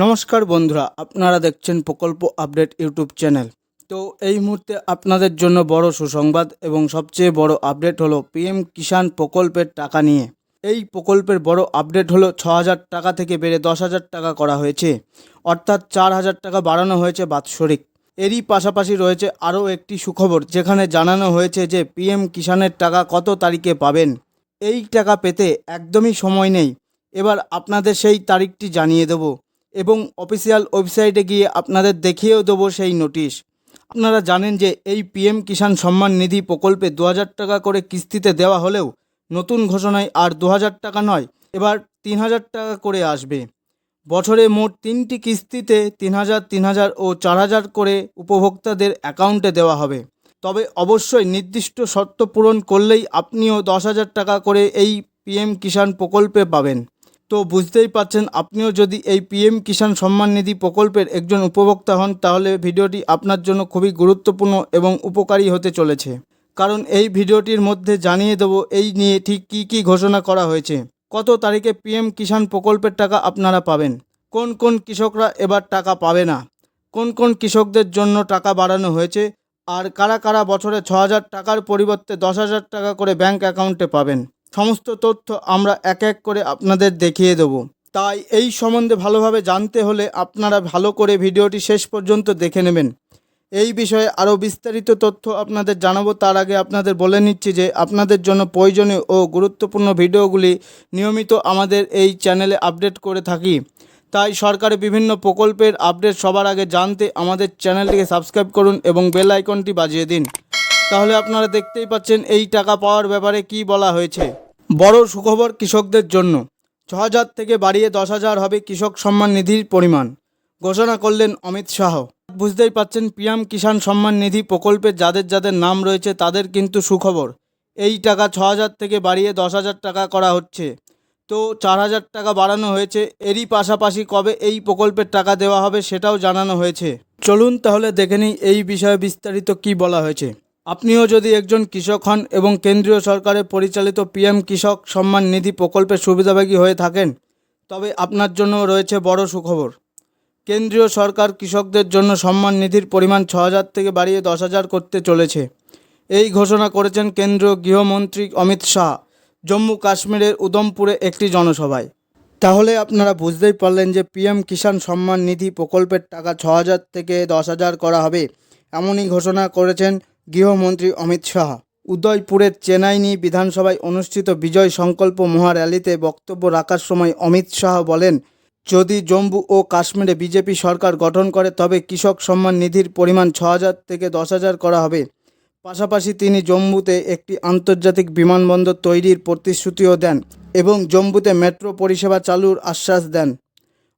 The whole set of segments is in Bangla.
নমস্কার বন্ধুরা, আপনারা দেখছেন প্রকল্প আপডেট ইউটিউব চ্যানেল। তো এই মুহূর্তে আপনাদের জন্য বড় সুসংবাদ এবং সবচেয়ে বড় আপডেট হলো পিএম কিষাণ প্রকল্পের টাকা নিয়ে। এই প্রকল্পের বড় আপডেট হলো ৬,০০০ টাকা থেকে বেড়ে ১০,০০০ টাকা করা হয়েছে, অর্থাৎ ৪,০০০ টাকা বাড়ানো হয়েছে বাৎসরিক। এরই পাশাপাশি রয়েছে আরও একটি সুখবর, যেখানে জানানো হয়েছে যে পিএম কিষাণের টাকা কত তারিখে পাবেন। এই টাকা পেতে একদমই সময় নেই, এবার আপনাদের সেই তারিখটি জানিয়ে দেবো এবং অফিসিয়াল ওয়েবসাইটে গিয়ে আপনাদের দেখিয়েও দেবো সেই নোটিশ। আপনারা জানেন যে এই পিএম কিষাণ সম্মান নিধি প্রকল্পে ২,০০০ টাকা করে কিস্তিতে দেওয়া হলেও নতুন ঘোষণায় আর ২,০০০ টাকা নয়, এবার ৩,০০০ টাকা করে আসবে। বছরে মোট ৩টি কিস্তিতে ৩,০০০, ৩,০০০ ও ৪,০০০ করে উপভোক্তাদের অ্যাকাউন্টে দেওয়া হবে। তবে অবশ্যই নির্দিষ্ট শর্ত পূরণ করলেই আপনিও ১০,০০০ টাকা করে এই পিএম কিষাণ প্রকল্পে পাবেন। তো বুঝতেই পারছেন, আপনিও যদি এই পিএম কিষাণ সম্মান নিধি প্রকল্পের একজন উপভোক্তা হন, তাহলে ভিডিওটি আপনার জন্য খুবই গুরুত্বপূর্ণ এবং উপকারী হতে চলেছে। কারণ এই ভিডিওটির মধ্যে জানিয়ে দেবো এই নিয়ে ঠিক কী কী ঘোষণা করা হয়েছে, কত তারিখে পিএম কিষাণ প্রকল্পের টাকা আপনারা পাবেন, কোন কোন কৃষকরা এবার টাকা পাবে না, কোন কোন কৃষকদের জন্য টাকা বাড়ানো হয়েছে, আর কারা কারা বছরে ৬,০০০ টাকার পরিবর্তে ১০,০০০ টাকা করে ব্যাংক অ্যাকাউন্টে পাবেন। সমস্ত তথ্য আমরা এক এক করে আপনাদের দেখিয়ে দেব। তাই এই সম্বন্ধে ভালোভাবে জানতে হলে আপনারা ভালো করে ভিডিওটি শেষ পর্যন্ত দেখে নেবেন। এই বিষয়ে আরও বিস্তারিত তথ্য আপনাদের জানাবো, তার আগে আপনাদের বলে নিচ্ছি যে আপনাদের জন্য প্রয়োজনীয় ও গুরুত্বপূর্ণ ভিডিওগুলি নিয়মিত আমাদের এই চ্যানেলে আপডেট করে থাকি। তাই সরকারের বিভিন্ন প্রকল্পের আপডেট সবার আগে জানতে আমাদের চ্যানেলটিকে সাবস্ক্রাইব করুন এবং বেল আইকনটি বাজিয়ে দিন। তাহলে আপনারা দেখতেই পাচ্ছেন এই টাকা পাওয়ার ব্যাপারে কি বলা হয়েছে। বড় সুখবর কৃষকদের জন্য, ৬,০০০ থেকে বাড়িয়ে ১০,০০০ হবে কৃষক সম্মান নিধির পরিমাণ, ঘোষণা করলেন অমিত শাহ। বুঝতেই পাচ্ছেন, পিএম কিষাণ সম্মান নিধি প্রকল্পে যাদের যাদের নাম রয়েছে তাদের কিন্তু সুখবর। এই টাকা ৬,০০০ থেকে বাড়িয়ে ১০,০০০ টাকা করা হচ্ছে। তো ৪,০০০ টাকা বাড়ানো হয়েছে। এরই পাশাপাশি কবে এই প্রকল্পের টাকা দেওয়া হবে সেটাও জানানো হয়েছে। চলুন তাহলে দেখে নিই এই বিষয়ে বিস্তারিত কি বলা হয়েছে। আপনিও যদি একজন কৃষক হন এবং কেন্দ্রীয় সরকারের পরিচালিত পিএম কৃষক সম্মান নিধি প্রকল্পের সুবিধাভোগী হয়ে থাকেন, তবে আপনার জন্য রয়েছে বড় সুখবর। কেন্দ্রীয় সরকার কৃষকদের জন্য সম্মান নিধির পরিমাণ ৬,০০০ থেকে বাড়িয়ে ১০,০০০ করতে চলেছে। এই ঘোষণা করেছেন কেন্দ্রীয় গৃহমন্ত্রী অমিত শাহ জম্মু কাশ্মীরের উধমপুরে একটি জনসভায়। তাহলে আপনারা বুঝতেই পারলেন যে পিএম কিষাণ সম্মান নিধি প্রকল্পের টাকা ৬,০০০ থেকে ১০,০০০ করা হবে, এমনই ঘোষণা করেছেন গৃহমন্ত্রী অমিত শাহ। উদয়পুরের চেনাইনি বিধানসভায় অনুষ্ঠিত বিজয় সংকল্প মহার্যালিতে বক্তব্য রাখার সময় অমিত শাহ বলেন, যদি জম্মু ও কাশ্মীরে বিজেপি সরকার গঠন করে তবে কৃষক সম্মান নিধির পরিমাণ ৬,০০০ থেকে ১০,০০০ করা হবে। পাশাপাশি তিনি জম্মুতে একটি আন্তর্জাতিক বিমানবন্দর তৈরির প্রতিশ্রুতিও দেন এবং জম্মুতে মেট্রো পরিষেবা চালুর আশ্বাস দেন।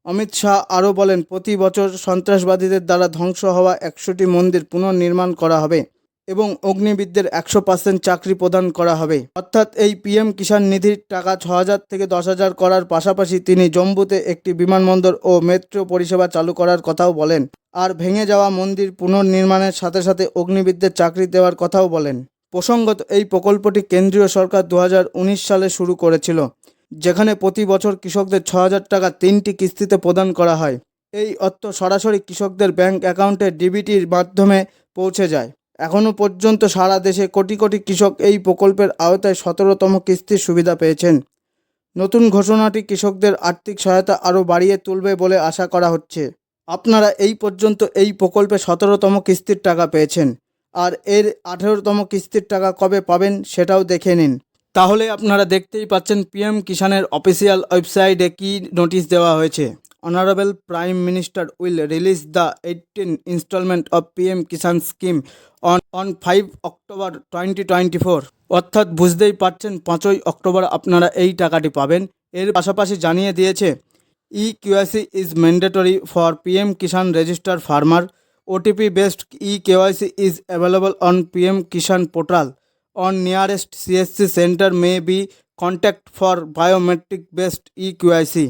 অমিত শাহ আরও বলেন, প্রতি বছর সন্ত্রাসবাদীদের দ্বারা ধ্বংস হওয়া ১০০টি মন্দির পুনর্নির্মাণ করা হবে এবং অগ্নিবীরদের ১০০% চাকরি প্রদান করা হবে। অর্থাৎ এই পিএম কিষাণ নিধির টাকা ৬,০০০ থেকে ১০,০০০ করার পাশাপাশি তিনি জম্মুতে একটি বিমানবন্দর ও মেট্রো পরিষেবা চালু করার কথাও বলেন। আর ভেঙে যাওয়া মন্দির পুনর্নির্মাণের সাথে সাথে অগ্নিবীরদের চাকরি দেওয়ার কথাও বলেন। প্রসঙ্গত, এই প্রকল্পটি কেন্দ্রীয় সরকার ২০১৯ সালে শুরু করেছিল, যেখানে প্রতি বছর কৃষকদের ৬,০০০ টাকা ৩টি কিস্তিতে প্রদান করা হয়। এই অর্থ সরাসরি কৃষকদের ব্যাংক অ্যাকাউন্টে ডিবিটির মাধ্যমে পৌঁছে যায়। এখনও পর্যন্ত সারা দেশে কোটি কোটি কৃষক এই প্রকল্পের আওতায় ১৭তম কিস্তির সুবিধা পেয়েছেন। নতুন ঘোষণাটি কৃষকদের আর্থিক সহায়তা আরও বাড়িয়ে তুলবে বলে আশা করা হচ্ছে। আপনারা এই পর্যন্ত এই প্রকল্পে ১৭তম কিস্তির টাকা পেয়েছেন, আর এর ১৮তম কিস্তির টাকা কবে পাবেন সেটাও দেখে নিন। তাহলে আপনারা দেখতেই পাচ্ছেন পিএম কিষাণের অফিসিয়াল ওয়েবসাইটে কী নোটিশ দেওয়া হয়েছে। Honourable prime minister will release the 18 instalment of PM Kisan scheme on 5 October 2024। অর্থাৎ বুঝতেই পারছেন ৫ই অক্টোবর আপনারা এই টাকাটি পাবেন। এর পাশাপাশি জানিয়ে দিয়েছে, eKYC is mandatory for PM Kisan register farmer. OTP based eKYC is available on PM Kisan portal. On nearest CSC centre may be contact for biometric based eKYC.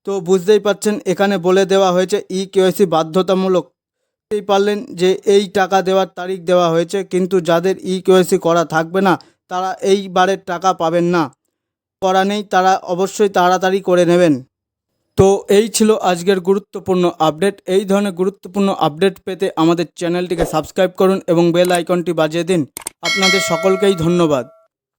তো বুঝতেই পাচ্ছেন, এখানে বলে দেওয়া হয়েছে ইকেওয়াইসি বাধ্যতামূলক। বুঝতেই পারলেন যে এই টাকা দেওয়ার তারিখ দেওয়া হয়েছে, কিন্তু যাদের ইকেওয়াইসি করা থাকবে না তারা এইবারের টাকা পাবেন না। করা নেই, তারা অবশ্যই তাড়াতাড়ি করে নেবেন। তো এই ছিল আজকের গুরুত্বপূর্ণ আপডেট। এই ধরনের গুরুত্বপূর্ণ আপডেট পেতে আমাদের চ্যানেলটিকে সাবস্ক্রাইব করুন এবং বেল আইকনটি বাজিয়ে দিন। আপনাদের সকলকেই ধন্যবাদ।